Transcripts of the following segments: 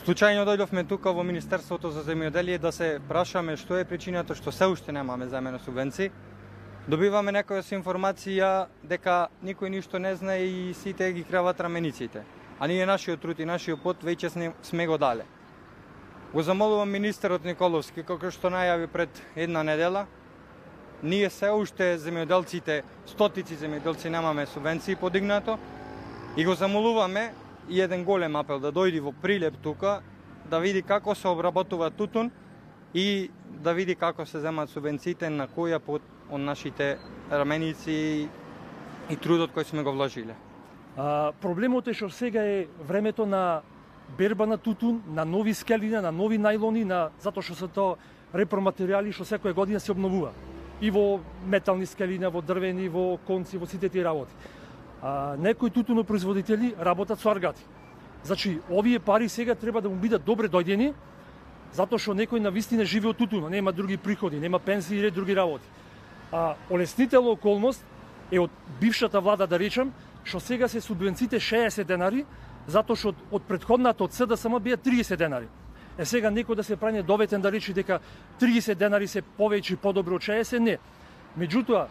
Случајно дојдовме тука во Министерството за земјоделие да се прашаме што е причината што се уште немаме земено субвенции. Добиваме некоја информација дека никој ништо не знае и сите ги крават рамениците. А ние нашиот труд и нашиот пот веќе сме го дале. Го замолувам министерот Николовски, како што најави пред една недела, ние се уште земјоделците, стотици земјоделци немаме субвенции подигнато и го замолуваме и еден голем апел да дојди во Прилеп тука, да види како се обработува тутун и да види како се земат субвенциите на која пот од нашите раменици и трудот кој сме го вложиле. Проблемот е што сега е времето на берба на тутун, на нови скелина, на нови најлони, затоа што се тоа репроматеријали што секоја година се обновува. И во метални скелина, во дрвени, во конци, во сите тие работи. Некои тутунопроизводители работат со аргати. Значи, овие пари сега треба да му бидат добре дојдени, затоа што некој навистина живе од тутуна, нема други приходи, нема пенсии или други работи. Олеснителна околност е од бившата влада, да речем, што сега се субвенциите 60 денари, затоа што од претходната од СДСМ беа 30 денари. Сега некој да се прави доветен да речи дека 30 денари се повеќе и подобро од 60, не. Меѓутоа,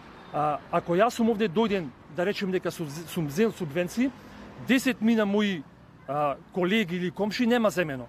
ако јас сум овде дојден, да речем дека сум зел субвенции, 10 мина мои колеги или комши нема земено.